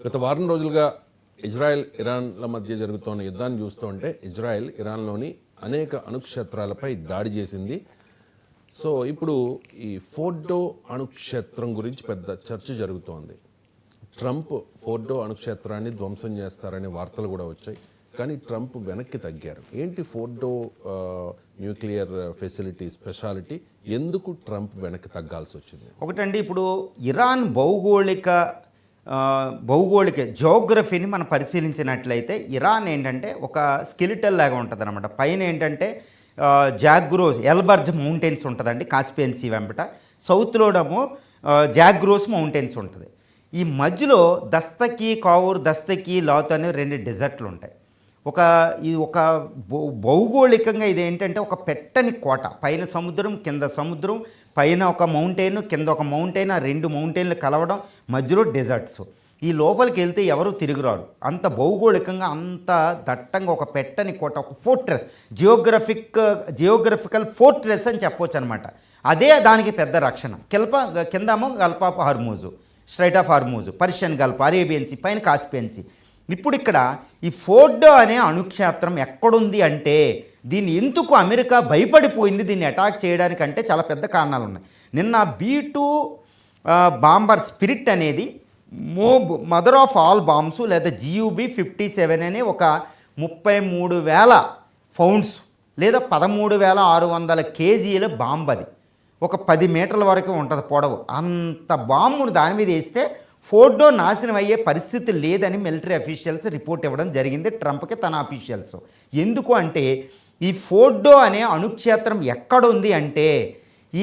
గత వారం రోజులుగా ఇజ్రాయెల్ ఇరాన్ల మధ్య జరుగుతున్న యుద్ధాన్ని చూస్తుంటే ఇజ్రాయెల్ ఇరాన్లోని అనేక అణుక్షేత్రాలపై దాడి చేసింది. సో ఇప్పుడు ఈ ఫోర్డో అణుక్షేత్రం గురించి పెద్ద చర్చ జరుగుతోంది. ట్రంప్ ఫోర్డో అణుక్షేత్రాన్ని ధ్వంసం చేస్తారనే వార్తలు కూడా వచ్చాయి. కానీ ట్రంప్ వెనక్కి తగ్గారు. ఏంటి ఫోర్డో న్యూక్లియర్ ఫెసిలిటీ స్పెషాలిటీ, ఎందుకు ట్రంప్ వెనక్కి తగ్గాల్సి వచ్చింది? ఒకటండి, ఇప్పుడు ఇరాన్ భౌగోళిక జియోగ్రఫీని మనం పరిశీలించినట్లయితే ఇరాన్ ఏంటంటే ఒక స్కెలిటల్ లాగా ఉంటుంది అనమాట. పైన ఏంటంటే జాగ్రోస్ ఎల్బర్జ్ మౌంటైన్స్ ఉంటుందండి కాస్పియన్ సీ వెంబట. సౌత్లోనేమో జాగ్రోస్ మౌంటైన్స్ ఉంటుంది. ఈ మధ్యలో దస్తకి లాత్ అనే 2 డెజర్ట్లు ఉంటాయి. ఒక భౌగోళికంగా ఇది ఏంటంటే ఒక పెట్టని కోట. పైన సముద్రం, కింద సముద్రం, పైన ఒక మౌంటైన్, కింద ఒక మౌంటైన్, ఆ 2 మౌంటైన్లు కలవడం, మధ్యలో డెజర్ట్స్. ఈ లోపలికి వెళ్తే ఎవరు తిరుగురాడు. అంత భౌగోళికంగా అంత దట్టంగా ఒక పెట్టని కోట, ఒక ఫోర్ట్రెస్, జియోగ్రఫికల్ ఫోర్ట్రెస్ అని చెప్పవచ్చు అనమాట. అదే దానికి పెద్ద రక్షణ. కిందేమో Gulf of Hormuz, Strait of Hormuz, Persian Gulf, Arabian Sea, పైన కాస్పియన్ సీ. ఇప్పుడు ఇక్కడ ఈ ఫోర్డో అనే అణుక్షేత్రం ఎక్కడుంది అంటే, దీన్ని ఎందుకు అమెరికా భయపడిపోయింది దీన్ని అటాక్ చేయడానికంటే చాలా పెద్ద కారణాలు ఉన్నాయి. నిన్న B2 బాంబర్ స్పిరిట్ అనేది మదర్ ఆఫ్ ఆల్ బాంబ్స్ లేదా GUB-57 అనే ఒక 33,000 పౌండ్స్ లేదా 13,600 కేజీల బాంబు. అది ఒక 10 మీటర్ల వరకు ఉంటుంది పొడవు. అంత బాంబును దాని మీద వేస్తే ఫోర్డో నాశనం అయ్యే పరిస్థితి లేదని మిలిటరీ అఫీషియల్స్ రిపోర్ట్ ఇవ్వడం జరిగింది ట్రంప్కి, తన అఫీషియల్స్. ఎందుకు అంటే ఈ ఫోర్డో అనే అణుక్షేత్రం ఎక్కడుంది అంటే, ఈ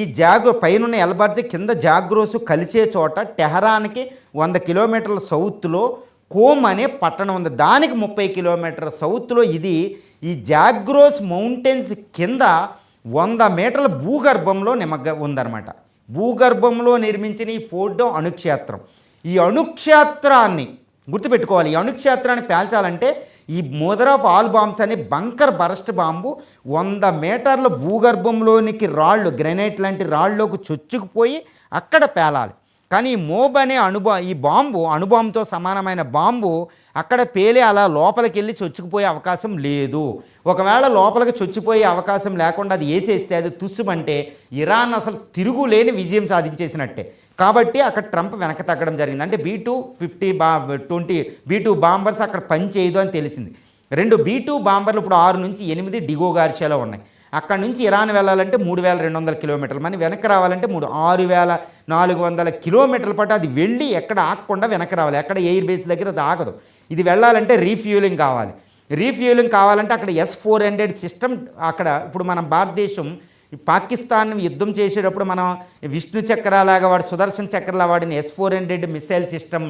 పైన ఎల్బర్జ్ కింద జాగ్రోస్ కలిసే చోట టెహరాన్కి 100 కిలోమీటర్ల సౌత్లో కోమ్ అనే పట్టణం ఉంది. దానికి 30 కిలోమీటర్ల సౌత్లో ఇది ఈ జాగ్రోస్ మౌంటైన్స్ కింద 100 మీటర్ల భూగర్భంలో ఉందన్నమాట. భూగర్భంలో నిర్మించిన ఈ ఫోర్డో అణుక్షేత్రం. ఈ అణుక్షేత్రాన్ని గుర్తుపెట్టుకోవాలి. ఈ అణుక్షేత్రాన్ని పేల్చాలంటే ఈ మదర్ ఆఫ్ ఆల్ బాంబ్స్ అనే బంకర్ బరస్ట్ బాంబు 100 మీటర్ల భూగర్భంలోనికి రాళ్ళు, గ్రెనైట్ లాంటి రాళ్ళలోకి చొచ్చుకుపోయి అక్కడ పేలాలి. కానీ ఈ మోబ్ అనే ఈ బాంబు అణుబాంబుతో సమానమైన బాంబు అక్కడ పేలి అలా లోపలికి వెళ్ళి చొచ్చుకుపోయే అవకాశం లేదు. ఒకవేళ లోపలికి చొచ్చిపోయే అవకాశం లేకుండా అది వేసేస్తే అది తుస్సుమంటే ఇరాన్ అసలు తిరుగులేని విజయం సాధించేసినట్టే. కాబట్టి అక్కడ ట్రంప్ వెనక తగ్గడం జరిగింది. అంటే B2 బాంబర్స్ అక్కడ పని చేయదు అని తెలిసింది. 2 B2 బాంబర్లు ఇప్పుడు 6 నుంచి 8 డిగో గార్షియాలో ఉన్నాయి. అక్కడ నుంచి ఇరాన్ వెళ్ళాలంటే 3,200 కిలోమీటర్లు, మన వెనక్కి రావాలంటే 6,400 కిలోమీటర్ల పాటు అది వెళ్ళి ఎక్కడ ఆగకుండా వెనక్కి రావాలి. ఎక్కడ ఎయిర్ బేస్ దగ్గర అది ఆగదు. ఇది వెళ్ళాలంటే రీఫ్యూలింగ్ కావాలి. రీఫ్యూలింగ్ కావాలంటే అక్కడ S-400 సిస్టమ్, అక్కడ ఇప్పుడు మన భారతదేశం పాకిస్తాన్ యుద్ధం చేసేటప్పుడు మనం విష్ణు చక్రాలాగా వాడు సుదర్శన్ చక్రలా వాడిన S-400 missile system,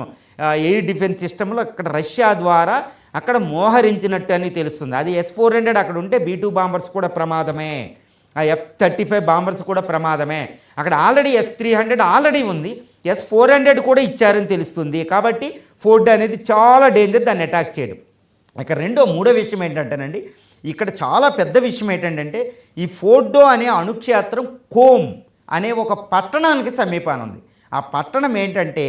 air defence సిస్టంలో అక్కడ రష్యా ద్వారా అక్కడ మోహరించినట్టు అని తెలుస్తుంది. అది S-400 అక్కడ ఉంటే B2 బాంబర్స్ కూడా ప్రమాదమే, ఆ F-35 బాంబర్స్ కూడా ప్రమాదమే. అక్కడ ఆల్రెడీ S-300 ఆల్రెడీ ఉంది, S-400 కూడా ఇచ్చారని తెలుస్తుంది. కాబట్టి ఫోర్డో అనేది చాలా డేంజర్ దాన్ని అటాక్ చేయడం. ఇక మూడో విషయం ఏంటంటేనండి, ఇక్కడ చాలా పెద్ద విషయం ఏంటంటే ఈ ఫోర్డో అనే అణుక్షేత్రం కోమ్ అనే ఒక పట్టణానికి సమీపాన ఉంది. ఆ పట్టణం ఏంటంటే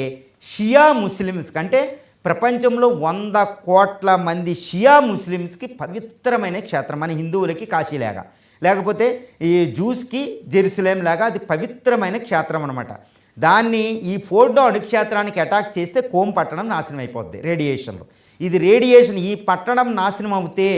షియా ముస్లిమ్స్కి, అంటే ప్రపంచంలో 100 కోట్ల మంది షియా ముస్లిమ్స్కి పవిత్రమైన క్షేత్రం. మన హిందువులకి కాశీలాగా, లేకపోతే ఈ జూస్కి జెరూసలేం లాగా అది పవిత్రమైన క్షేత్రం అనమాట. దాన్ని ఈ ఫోర్డో అణుక్షేత్రానికి అటాక్ చేస్తే కోమ్ పట్టణం నాశనం అయిపోద్ది రేడియేషన్లో. ఇది రేడియేషన్, ఈ పట్టణం నాశనం అవుతే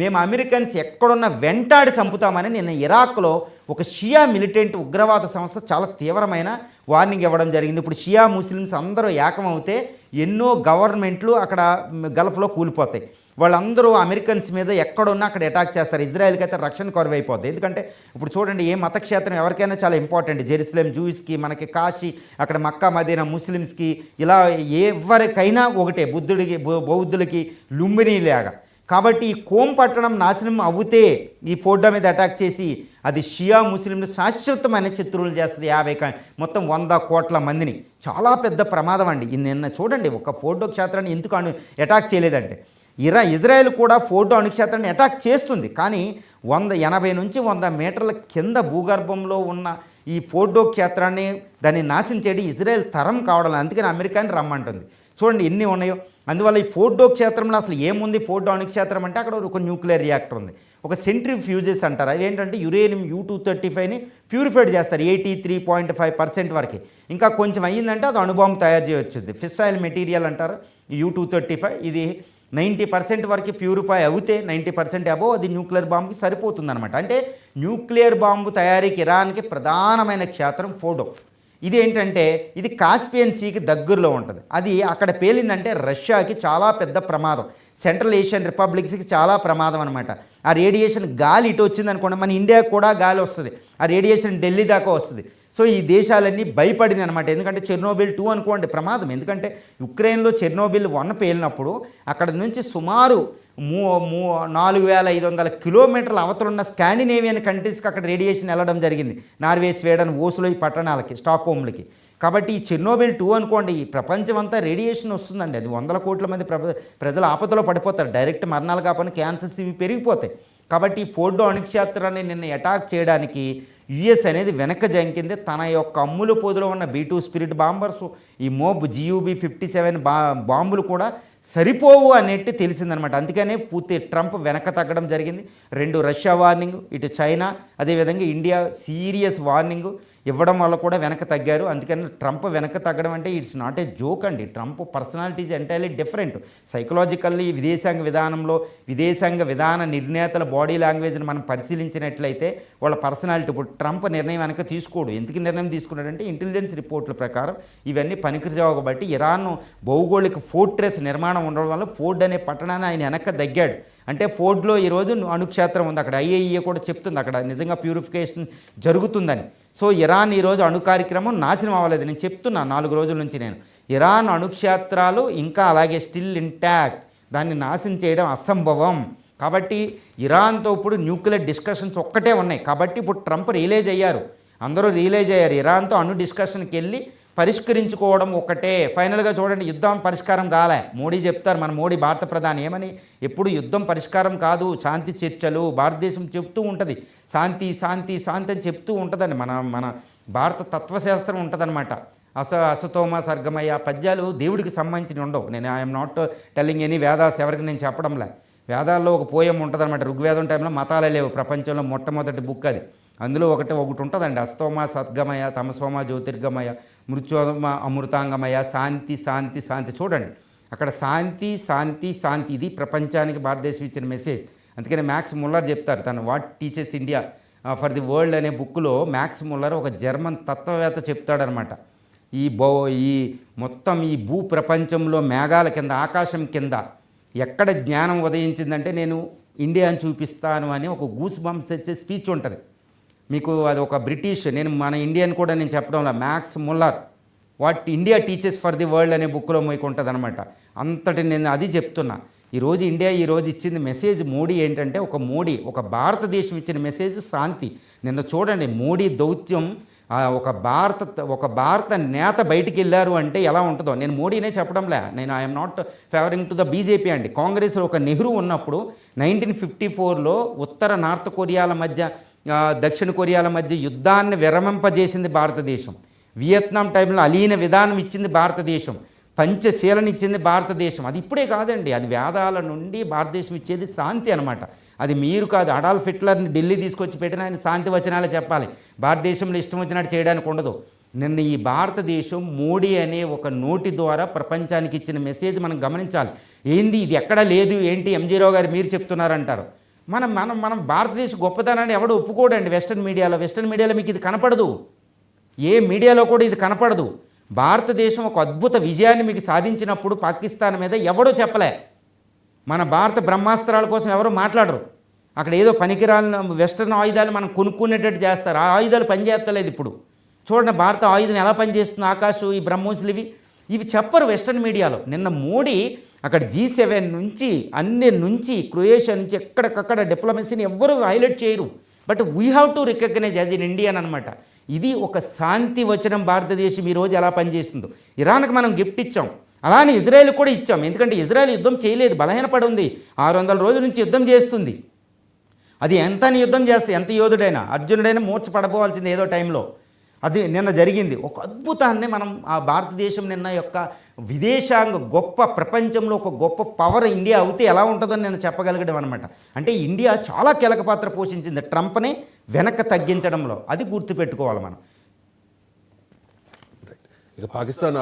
మేము అమెరికన్స్ ఎక్కడున్న వెంటాడి చంపుతామని నిన్న ఇరాక్లో ఒక షియా మిలిటెంట్ ఉగ్రవాద సంస్థ చాలా తీవ్రమైన వార్నింగ్ ఇవ్వడం జరిగింది. ఇప్పుడు షియా ముస్లిమ్స్ అందరూ ఏకమవుతే ఎన్నో గవర్నమెంట్లు అక్కడ గల్ఫ్లో కూలిపోతాయి. వాళ్ళందరూ అమెరికన్స్ మీద ఎక్కడున్నా అక్కడ అటాక్ చేస్తారు. ఇజ్రాయెల్కి అయితే రక్షణ కొరవైపోద్ది. ఎందుకంటే ఇప్పుడు చూడండి, ఏ మతక్షేత్రం ఎవరికైనా చాలా ఇంపార్టెంట్. జెరూసలేం జూయిస్కి, మనకి కాశీ, అక్కడ మక్కా మదీనా ముస్లిమ్స్కి, ఇలా ఎవరికైనా ఒకటే, బౌద్ధులకి లుంబినీ లాగా. కాబట్టి ఈ కోమ్ పట్టణం నాశనం అవుతే ఈ ఫోర్డో మీద అటాక్ చేసి అది షియా ముస్లింలు శాశ్వతమైన శత్రువులు చేస్తుంది. మొత్తం 100 కోట్ల మందిని. చాలా పెద్ద ప్రమాదం అండి. నిన్న చూడండి, ఒక ఫోర్డో క్షేత్రాన్ని ఎందుకు అటాక్ చేయలేదంటే ఇజ్రాయెల్ కూడా ఫోర్డో అణుక్షేత్రాన్ని అటాక్ చేస్తుంది, కానీ 80 నుంచి 100 మీటర్ల కింద భూగర్భంలో ఉన్న ఈ ఫోర్డో క్షేత్రాన్ని దాన్ని నాశనం చేయడం ఇజ్రాయెల్ తరం కావడం, అందుకని అమెరికాని రమ్మంటుంది. చూడండి ఎన్ని ఉన్నాయో. అందువల్ల ఈ ఫోర్డో క్షేత్రంలో అసలు ఏముంది, ఫోర్డో అణుక్షేత్రం అంటే అక్కడ ఒక న్యూక్లియర్ రియాక్టర్ ఉంది, ఒక సెంట్రిఫ్యూజెస్ అంటారు. అవి ఏంటంటే యురేనియం U-235ని ప్యూరిఫైడ్ చేస్తారు 83.5% వరకు. ఇంకా కొంచెం అయ్యిందంటే అది అణుబాంబు తయారు చేయవచ్చు. ఫిస్సైల్ మెటీరియల్ అంటారు U-235. ఇది 90% వరకు ప్యూరిఫై అవుతే 90% అబోవ్ అది న్యూక్లియర్ బాంబుకి సరిపోతుందన్నమాట. అంటే న్యూక్లియర్ బాంబు తయారీకి ఇరాన్కి ప్రధానమైన క్షేత్రం ఫోర్డో. ఇది ఏంటంటే ఇది కాస్పియన్ సీకి దగ్గరలో ఉంటుంది. అది అక్కడ పేలిందంటే రష్యాకి చాలా పెద్ద ప్రమాదం, సెంట్రల్ ఏషియన్ రిపబ్లిక్స్కి చాలా ప్రమాదం అనమాట. ఆ రేడియేషన్ గాలి ఇటు వచ్చింది అనుకోండి, మన ఇండియాకి కూడా గాలి వస్తుంది, ఆ రేడియేషన్ ఢిల్లీ దాకా వస్తుంది. సో ఈ దేశాలన్నీ భయపడినాయి అనమాట. ఎందుకంటే చెర్నోబిల్ 2 అనుకోండి ప్రమాదం. ఎందుకంటే యుక్రెయిన్లో చెర్నోబిల్ 1 పేలినప్పుడు అక్కడ నుంచి సుమారు 4500 కిలోమీటర్ల అవతలున్న స్కాండినేవియన్ కంట్రీస్కి అక్కడ రేడియేషన్ వెళ్ళడం జరిగింది. నార్వే, స్వీడన్, ఓస్లో ఈ పట్టణాలకి, స్టాక్హోమ్లకి. కాబట్టి ఈ చెర్నోబిల్ 2 అనుకోండి, ఈ ప్రపంచం అంతా రేడియేషన్ వస్తుందండి. అది 100 కోట్ల మంది ప్రజలు ఆపదలో పడిపోతారు. డైరెక్ట్ మరణాలు కాకుండా క్యాన్సర్స్ ఇవి పెరిగిపోతాయి. కాబట్టి ఈ ఫోర్డో అణుక్షేత్రాన్ని నిన్న అటాక్ చేయడానికి యుఎస్ అనేది వెనక జంకింది. తన యొక్క అమ్ముల పొదిలో ఉన్న B-2 స్పిరిట్ బాంబర్స్, ఈ మోబ్ GUB-57 బాంబులు కూడా సరిపోవు అనేట్టు తెలిసిందనమాట. అందుకనే పూర్తి ట్రంప్ వెనక తగ్గడం జరిగింది. 2 రష్యా వార్నింగ్, ఇటు చైనా, అదేవిధంగా ఇండియా సీరియస్ వార్నింగ్ ఇవ్వడం వల్ల కూడా వెనక తగ్గారు. అందుకని ట్రంప్ వెనక తగ్గడం అంటే ఇట్స్ నాట్ ఏ జోక్ అండి. Trump personality is entirely different. Psychologically విదేశాంగ విధానంలో విదేశాంగ విధాన నిర్ణేతల బాడీ లాంగ్వేజ్ని మనం పరిశీలించినట్లయితే వాళ్ళ పర్సనాలిటీ, ఇప్పుడు ట్రంప్ నిర్ణయం వెనక తీసుకోడు. ఎందుకు నిర్ణయం తీసుకున్నాడంటే ఇంటెలిజెన్స్ రిపోర్ట్ల ప్రకారం ఇవన్నీ పనికిరావు కాబట్టి ఇరాన్ భౌగోళిక ఫోర్ట్రెస్ నిర్మాణం ఉండడం వల్ల ఫోర్డ్ అనే పట్టణాన్ని ఆయన వెనక దగ్గాడు. అంటే ఫోర్డ్లో ఈరోజు అణుక్షేత్రం ఉంది, అక్కడ IAEA కూడా చెప్తుంది అక్కడ నిజంగా ప్యూరిఫికేషన్ జరుగుతుందని. సో ఇరాన్ ఈరోజు అణు కార్యక్రమం నాశనం అవ్వలేదు. నేను చెప్తున్నా 4 రోజుల నుంచి నేను ఇరాన్ అణుక్షేత్రాలు ఇంకా అలాగే స్టిల్ ఇంటాక్ట్, దాన్ని నాశనం చేయడం అసంభవం. కాబట్టి ఇరాన్తో ఇప్పుడు న్యూక్లియర్ డిస్కషన్స్ ఒక్కటే ఉన్నాయి. కాబట్టి ఇప్పుడు ట్రంప్ రియలైజ్ అయ్యారు, అందరూ రియలైజ్ అయ్యారు. ఇరాన్తో అణు డిస్కషన్కి వెళ్ళి పరిష్కరించుకోవడం ఒకటే. ఫైనల్గా చూడండి, యుద్ధం పరిష్కారం కాలే. మోడీ చెప్తారు, మన మోడీ భారత ప్రధాని ఏమని, ఎప్పుడు యుద్ధం పరిష్కారం కాదు, శాంతి చర్చలు. భారతదేశం చెప్తూ ఉంటుంది శాంతి శాంతి శాంతి అని చెప్తూ ఉంటుందండి. మన భారత తత్వశాస్త్రం ఉంటుందన్నమాట. అసతోమ సర్గమయ్య పద్యాలు దేవుడికి సంబంధించి ఉండవు. నేను I'm not telling any Vedas, ఎవరికి నేను చెప్పడంలే. వేదాల్లో ఒక పోయం ఉంటుందన్నమాట. ఋగ్వేదం టైంలో మతాలే లేవు, ప్రపంచంలో మొట్టమొదటి బుక్ అది. అందులో ఒకటి ఉంటుందండి, అస్తోమ సద్గమయ, తమసోమ జ్యోతిర్గమయ, మృత్యోమ అమృతాంగమయ, శాంతి శాంతి శాంతి. చూడండి అక్కడ శాంతి శాంతి శాంతి, ఇది ప్రపంచానికి భారతదేశం ఇచ్చిన మెసేజ్. అందుకని మ్యాక్స్ ముల్లర్ చెప్తారు, తను what teachers India for the world అనే బుక్లో మ్యాక్స్ ముల్లర్ ఒక జర్మన్ తత్వవేత్త చెప్తాడనమాట. ఈ మొత్తం ఈ భూ ప్రపంచంలో మేఘాల కింద, ఆకాశం కింద ఎక్కడ జ్ఞానం ఉదయించిందంటే నేను ఇండియాని చూపిస్తాను అని ఒక గూస్ బంప్స్ తెచ్చే స్పీచ్ ఉంటుంది మీకు. అది ఒక బ్రిటిష్, నేను మన ఇండియన్ కూడా నేను చెప్పడంలో max Muller what India teachers for the world అనే బుక్లో మీకు ఉంటుంది అనమాట. అంతటి నేను అది చెప్తున్నా. ఈరోజు ఇండియా ఈరోజు ఇచ్చింది మెసేజ్ మోడీ ఏంటంటే, ఒక భారతదేశం ఇచ్చిన మెసేజ్ శాంతి. నిన్న చూడండి మోడీ దౌత్యం, ఒక భారత నేత బయటికి వెళ్ళారు అంటే ఎలా ఉంటుందో. నేను మోడీనే చెప్పడంలే, నేను I'm not favouring to the BJP అండి. కాంగ్రెస్లో ఒక నెహ్రూ ఉన్నప్పుడు 1954లో ఉత్తర నార్త్ కొరియాల మధ్య, దక్షిణ కొరియాల మధ్య యుద్ధాన్ని విరమింపజేసింది భారతదేశం. వియత్నాం టైంలో అలీన విధానం ఇచ్చింది భారతదేశం. పంచశీలను ఇచ్చింది భారతదేశం. అది ఇప్పుడే కాదండి, అది వేదాల నుండి భారతదేశం ఇచ్చేది శాంతి అనమాట. అది మీరు కాదు, అడాల్ఫ్ హిట్లర్ని ఢిల్లీ తీసుకొచ్చి పెట్టిన ఆయన శాంతి వచనాలు చెప్పాలి. భారతదేశంలో ఇష్టం వచ్చినట్టు చేయడానికి ఉండదు. నిన్న ఈ భారతదేశం మోడీ అనే ఒక నోటి ద్వారా ప్రపంచానికి ఇచ్చిన మెసేజ్ మనం గమనించాలి. ఏంది ఇది ఎక్కడా లేదు, ఏంటి MG రావు గారు మీరు చెప్తున్నారంటారు. మనం భారతదేశ గొప్పతనాన్ని ఎవడు ఒప్పుకోడండి. వెస్ట్రన్ మీడియాలో మీకు ఇది కనపడదు, ఏ మీడియాలో కూడా ఇది కనపడదు. భారతదేశం ఒక అద్భుత విజయాన్ని మీకు సాధించినప్పుడు పాకిస్తాన్ మీద ఎవడో చెప్పలే. మన భారత బ్రహ్మాస్త్రాల కోసం ఎవరు మాట్లాడరు. అక్కడ ఏదో పనికిరాని వెస్ట్రన్ ఆయుధాలు మనం కొనుక్కునేటట్టు చేస్తారు. ఆ ఆయుధాలు పనిచేస్తలేదు ఇప్పుడు. చూడండి భారత ఆయుధం ఎలా పనిచేస్తుంది, ఆకాశం, ఈ బ్రహ్మోసులు ఇవి చెప్పరు వెస్ట్రన్ మీడియాలో. నిన్న మోడీ అక్కడ G7 నుంచి అన్ని నుంచి క్రొయేషియా నుంచి ఎక్కడికక్కడ డిప్లొమసీని ఎవ్వరూ హైలైట్ చేయరు. But we have to recognise as in Indian అనమాట. ఇది ఒక శాంతి వచనం భారతదేశం ఈరోజు ఎలా పనిచేస్తుందో. ఇరాన్కి మనం గిఫ్ట్ ఇచ్చాం, అలానే ఇజ్రాయెల్ కూడా ఇచ్చాం. ఎందుకంటే ఇజ్రాయెల్ యుద్ధం చేయలేదు, బలహీనపడి ఉంది. 600 రోజుల నుంచి యుద్ధం చేస్తుంది. అది ఎంత యుద్ధం చేస్తే ఎంత యోధుడైనా అర్జునుడైనా మూర్ఛ పడపోవాల్సింది ఏదో టైంలో. అది నిన్న జరిగింది. ఒక అద్భుతాన్ని మనం ఆ భారతదేశం నిన్న యొక్క విదేశాంగ గొప్ప ప్రపంచంలో ఒక గొప్ప పవర్ ఇండియా అవుతే ఎలా ఉంటుందో నేను చెప్పగలిగడం అనమాట. అంటే ఇండియా చాలా కీలక పాత్ర పోషించింది ట్రంప్ని వెనక్కి తగ్గించడంలో. అది గుర్తుపెట్టుకోవాలి మనం. ఇక పాకిస్తాన్